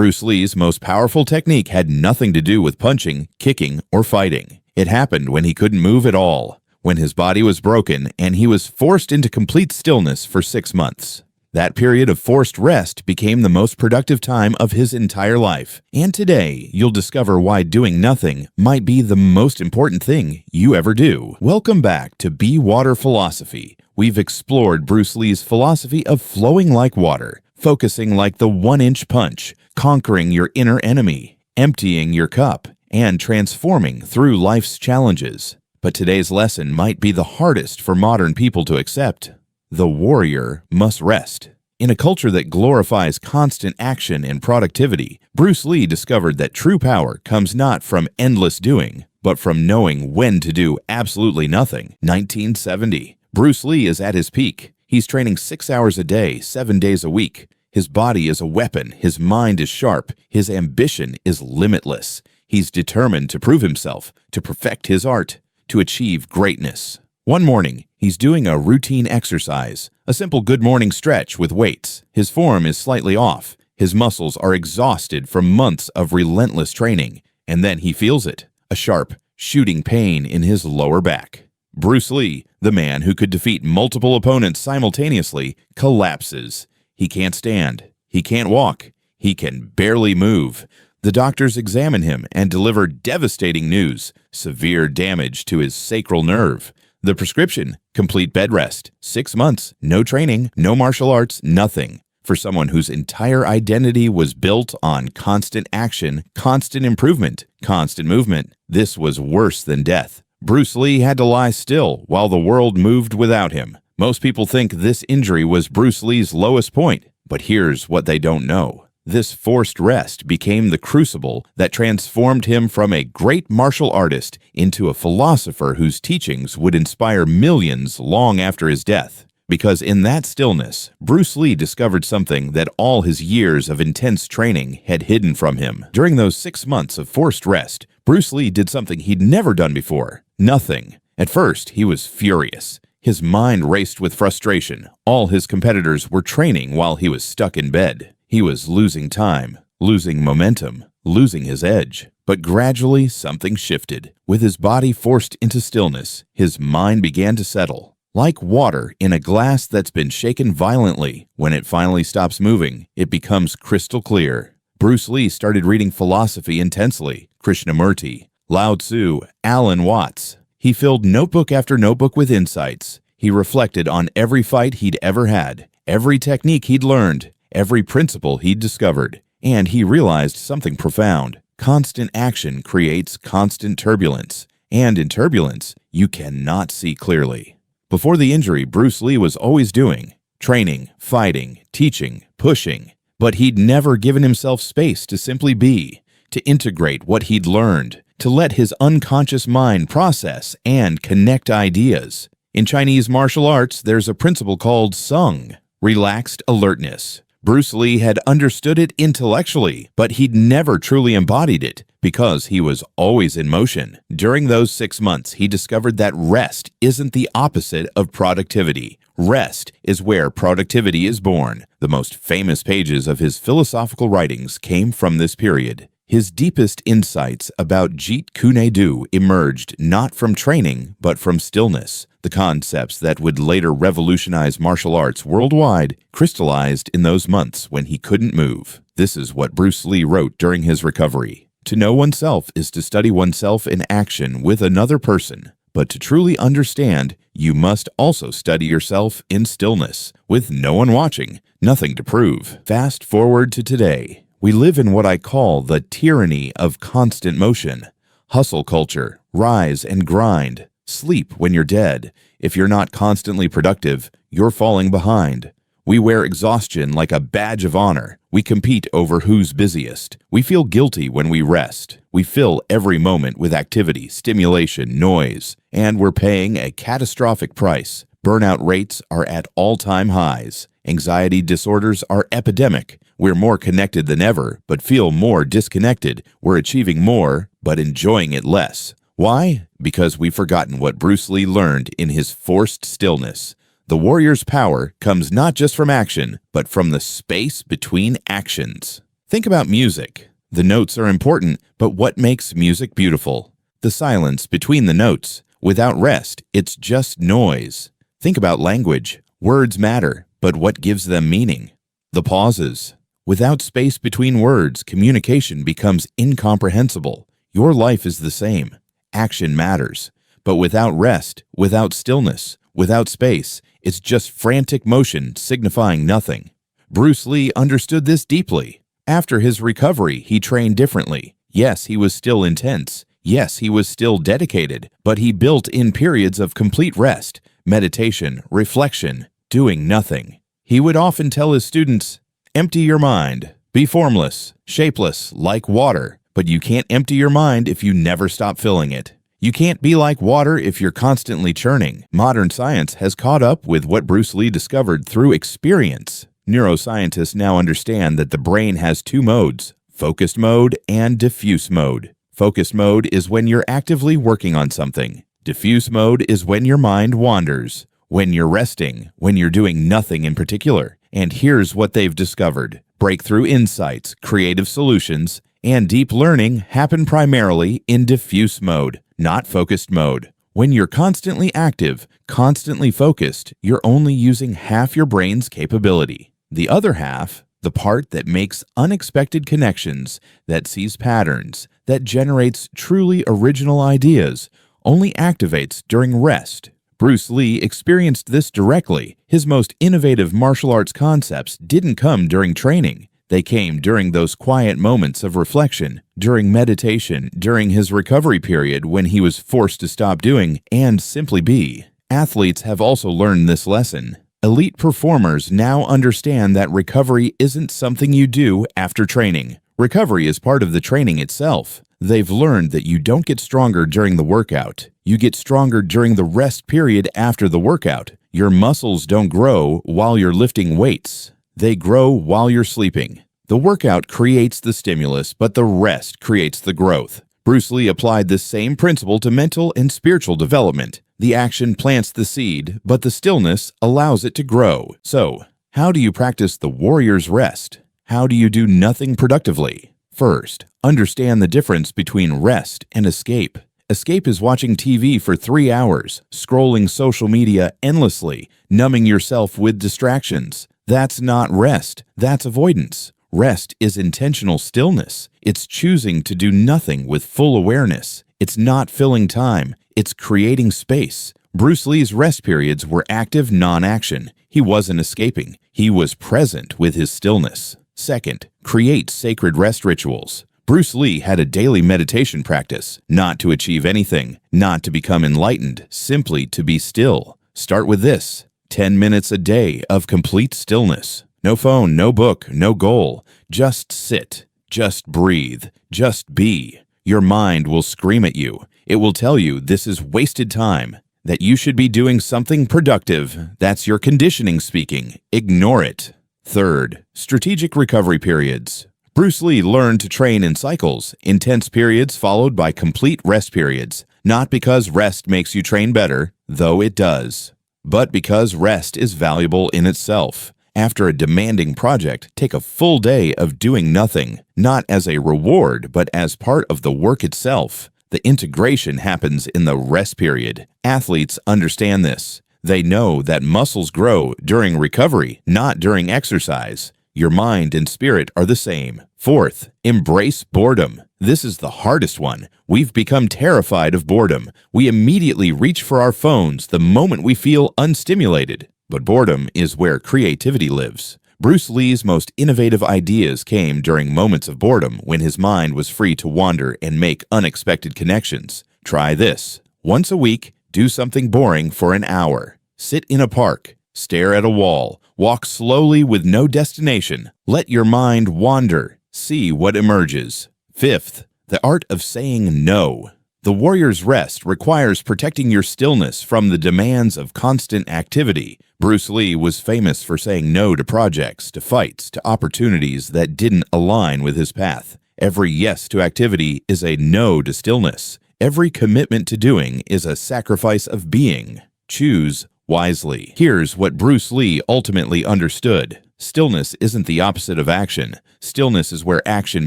Bruce Lee's most powerful technique had nothing to do with punching, kicking, or fighting. It happened when he couldn't move at all, when his body was broken and he was forced into complete stillness for 6 months. That period of forced rest became the most productive time of his entire life. And today, you'll discover why doing nothing might be the most important thing you ever do. Welcome back to Be Water Philosophy. We've explored Bruce Lee's philosophy of flowing like water, focusing like the one-inch punch, conquering your inner enemy, emptying your cup, and transforming through life's challenges. But today's lesson might be the hardest for modern people to accept. The warrior must rest. In a culture that glorifies constant action and productivity, Bruce Lee discovered that true power comes not from endless doing, but from knowing when to do absolutely nothing. 1970. Bruce Lee is at his peak. He's training 6 hours a day, 7 days a week. His body is a weapon, his mind is sharp, his ambition is limitless. He's determined to prove himself, to perfect his art, to achieve greatness. One morning, he's doing a routine exercise, a simple good morning stretch with weights. His form is slightly off. His muscles are exhausted from months of relentless training. And then he feels it, a sharp, shooting pain in his lower back. Bruce Lee, the man who could defeat multiple opponents simultaneously, collapses. He can't stand. He can't walk. He can barely move. The doctors examine him and deliver devastating news: severe damage to his sacral nerve. The prescription: complete bed rest, 6 months, no training, no martial arts, nothing. For someone whose entire identity was built on constant action, constant improvement, constant movement, this was worse than death. Bruce Lee had to lie still while the world moved without him. Most people think this injury was Bruce Lee's lowest point, but here's what they don't know. This forced rest became the crucible that transformed him from a great martial artist into a philosopher whose teachings would inspire millions long after his death. Because in that stillness, Bruce Lee discovered something that all his years of intense training had hidden from him. During those 6 months of forced rest, Bruce Lee did something he'd never done before: nothing. At first, he was furious. His mind raced with frustration. All his competitors were training while he was stuck in bed. He was losing time, losing momentum, losing his edge. But gradually, something shifted. With his body forced into stillness, his mind began to settle. Like water in a glass that's been shaken violently, when it finally stops moving, it becomes crystal clear. Bruce Lee started reading philosophy intensely: Krishnamurti, Lao Tzu, Alan Watts. He filled notebook after notebook with insights. He reflected on every fight he'd ever had, every technique he'd learned, every principle he'd discovered. And he realized something profound: constant action creates constant turbulence. And in turbulence, you cannot see clearly. Before the injury, Bruce Lee was always doing: training, fighting, teaching, pushing. But he'd never given himself space to simply be, to integrate what he'd learned, to let his unconscious mind process and connect ideas. In Chinese martial arts, there's a principle called sung, relaxed alertness. Bruce Lee had understood it intellectually, but he'd never truly embodied it because he was always in motion. During those 6 months, he discovered that rest isn't the opposite of productivity. Rest is where productivity is born. The most famous pages of his philosophical writings came from this period. His deepest insights about Jeet Kune Do emerged not from training, but from stillness. The concepts that would later revolutionize martial arts worldwide crystallized in those months when he couldn't move. This is what Bruce Lee wrote during his recovery: "To know oneself is to study oneself in action with another person. But to truly understand, you must also study yourself in stillness, with no one watching, nothing to prove." Fast forward to today. We live in what I call the tyranny of constant motion. Hustle culture, rise and grind, sleep when you're dead. If you're not constantly productive, you're falling behind. We wear exhaustion like a badge of honor. We compete over who's busiest. We feel guilty when we rest. We fill every moment with activity, stimulation, noise, and we're paying a catastrophic price. Burnout rates are at all-time highs. Anxiety disorders are epidemic. We're more connected than ever, but feel more disconnected. We're achieving more, but enjoying it less. Why? Because we've forgotten what Bruce Lee learned in his forced stillness. The warrior's power comes not just from action, but from the space between actions. Think about music. The notes are important, but what makes music beautiful? The silence between the notes. Without rest, it's just noise. Think about language. Words matter, but what gives them meaning? The pauses. Without space between words, communication becomes incomprehensible. Your life is the same. Action matters. But without rest, without stillness, without space, it's just frantic motion signifying nothing. Bruce Lee understood this deeply. After his recovery, he trained differently. Yes, he was still intense. Yes, he was still dedicated, but he built in periods of complete rest, meditation, reflection, doing nothing. He would often tell his students, "Empty your mind. Be formless, shapeless, like water. But you can't empty your mind if you never stop filling it. You can't be like water if you're constantly churning." Modern science has caught up with what Bruce Lee discovered through experience. Neuroscientists now understand that the brain has two modes, focused mode and diffuse mode. Focused mode is when you're actively working on something. Diffuse mode is when your mind wanders, when you're resting, when you're doing nothing in particular. And here's what they've discovered. Breakthrough insights, creative solutions, and deep learning happen primarily in diffuse mode, not focused mode. When you're constantly active, constantly focused, you're only using half your brain's capability. The other half, the part that makes unexpected connections, that sees patterns, that generates truly original ideas, only activates during rest. Bruce Lee experienced this directly. His most innovative martial arts concepts didn't come during training. They came during those quiet moments of reflection, during meditation, during his recovery period when he was forced to stop doing and simply be. Athletes have also learned this lesson. Elite performers now understand that recovery isn't something you do after training. Recovery is part of the training itself. They've learned that you don't get stronger during the workout. You get stronger during the rest period after the workout. Your muscles don't grow while you're lifting weights. They grow while you're sleeping. The workout creates the stimulus, but the rest creates the growth. Bruce Lee applied this same principle to mental and spiritual development. The action plants the seed, but the stillness allows it to grow. So, how do you practice the warrior's rest? How do you do nothing productively? First, understand the difference between rest and escape. Escape is watching TV for 3 hours, scrolling social media endlessly, numbing yourself with distractions. That's not rest, that's avoidance. Rest is intentional stillness. It's choosing to do nothing with full awareness. It's not filling time, it's creating space. Bruce Lee's rest periods were active non-action. He wasn't escaping. He was present with his stillness. Second, create sacred rest rituals. Bruce Lee had a daily meditation practice, not to achieve anything, not to become enlightened, simply to be still. Start with this: 10 minutes a day of complete stillness. No phone, no book, no goal. Just sit. Just breathe. Just be. Your mind will scream at you. It will tell you this is wasted time, that you should be doing something productive. That's your conditioning speaking. Ignore it. Third, strategic recovery periods. Bruce Lee learned to train in cycles, intense periods followed by complete rest periods, not because rest makes you train better, though it does, but because rest is valuable in itself. After a demanding project, take a full day of doing nothing, not as a reward, but as part of the work itself. The integration happens in the rest period. Athletes understand this. They know that muscles grow during recovery, not during exercise. Your mind and spirit are the same. Fourth, embrace boredom. This is the hardest one. We've become terrified of boredom. We immediately reach for our phones the moment we feel unstimulated. But boredom is where creativity lives. Bruce Lee's most innovative ideas came during moments of boredom when his mind was free to wander and make unexpected connections. Try this. Once a week, do something boring for an hour. Sit in a park. Stare at a wall. Walk slowly with no destination. Let your mind wander. See what emerges. Fifth, the art of saying no. The warrior's rest requires protecting your stillness from the demands of constant activity. Bruce Lee was famous for saying no to projects, to fights, to opportunities that didn't align with his path. Every yes to activity is a no to stillness. Every commitment to doing is a sacrifice of being. Choose wisely. Here's what Bruce Lee ultimately understood. Stillness isn't the opposite of action. Stillness is where action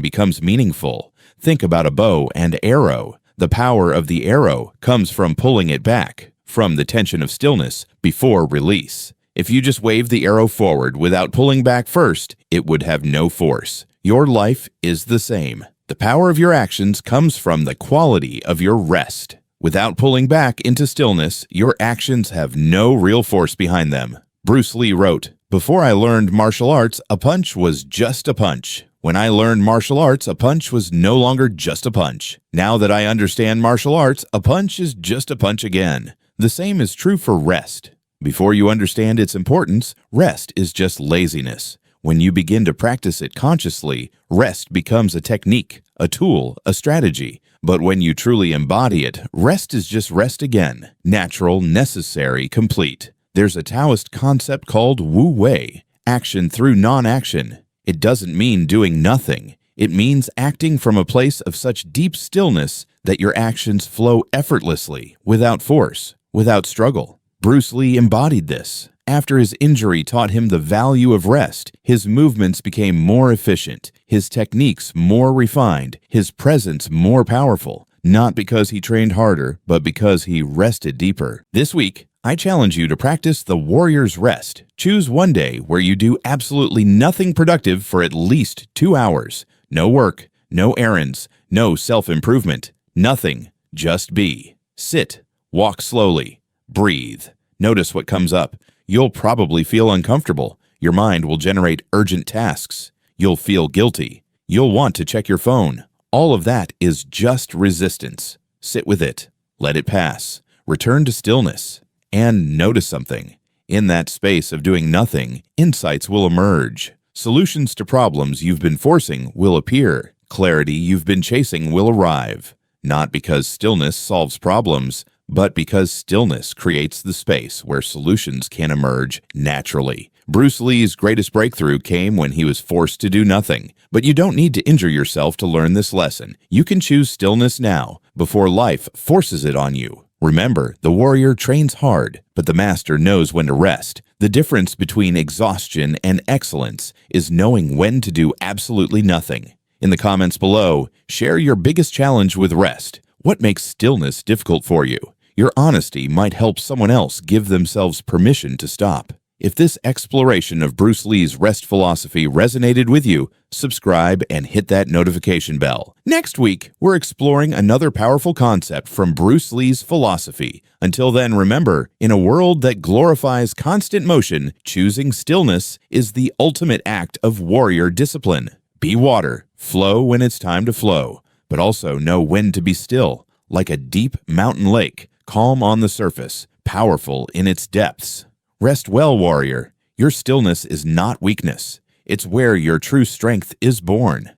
becomes meaningful. Think about a bow and arrow. The power of the arrow comes from pulling it back, from the tension of stillness before release. If you just wave the arrow forward without pulling back first, it would have no force. Your life is the same. The power of your actions comes from the quality of your rest. Without pulling back into stillness, your actions have no real force behind them. Bruce Lee wrote, "Before I learned martial arts, a punch was just a punch. When I learned martial arts, a punch was no longer just a punch. Now that I understand martial arts, a punch is just a punch again." The same is true for rest. Before you understand its importance, rest is just laziness. When you begin to practice it consciously, rest becomes a technique, a tool, a strategy. But when you truly embody it, rest is just rest again, natural, necessary, complete. There's a Taoist concept called Wu Wei, action through non-action. It doesn't mean doing nothing. It means acting from a place of such deep stillness that your actions flow effortlessly, without force, without struggle. Bruce Lee embodied this. After his injury taught him the value of rest, his movements became more efficient, his techniques more refined, his presence more powerful, not because he trained harder, but because he rested deeper. This week, I challenge you to practice the warrior's rest. Choose one day where you do absolutely nothing productive for at least 2 hours. No work, no errands, no self-improvement, nothing. Just be. Sit, walk slowly, breathe. Notice what comes up. You'll probably feel uncomfortable. Your mind will generate urgent tasks. You'll feel guilty. You'll want to check your phone. All of that is just resistance. Sit with it. Let it pass. Return to stillness. And notice something. In that space of doing nothing, insights will emerge. Solutions to problems you've been forcing will appear. Clarity you've been chasing will arrive. Not because stillness solves problems, but because stillness creates the space where solutions can emerge naturally. Bruce Lee's greatest breakthrough came when he was forced to do nothing. But you don't need to injure yourself to learn this lesson. You can choose stillness now, before life forces it on you. Remember, the warrior trains hard, but the master knows when to rest. The difference between exhaustion and excellence is knowing when to do absolutely nothing. In the comments below, share your biggest challenge with rest. What makes stillness difficult for you? Your honesty might help someone else give themselves permission to stop. If this exploration of Bruce Lee's rest philosophy resonated with you, subscribe and hit that notification bell. Next week, we're exploring another powerful concept from Bruce Lee's philosophy. Until then, remember, in a world that glorifies constant motion, choosing stillness is the ultimate act of warrior discipline. Be water, flow when it's time to flow, but also know when to be still, like a deep mountain lake, calm on the surface, powerful in its depths. Rest well, warrior. Your stillness is not weakness. It's where your true strength is born.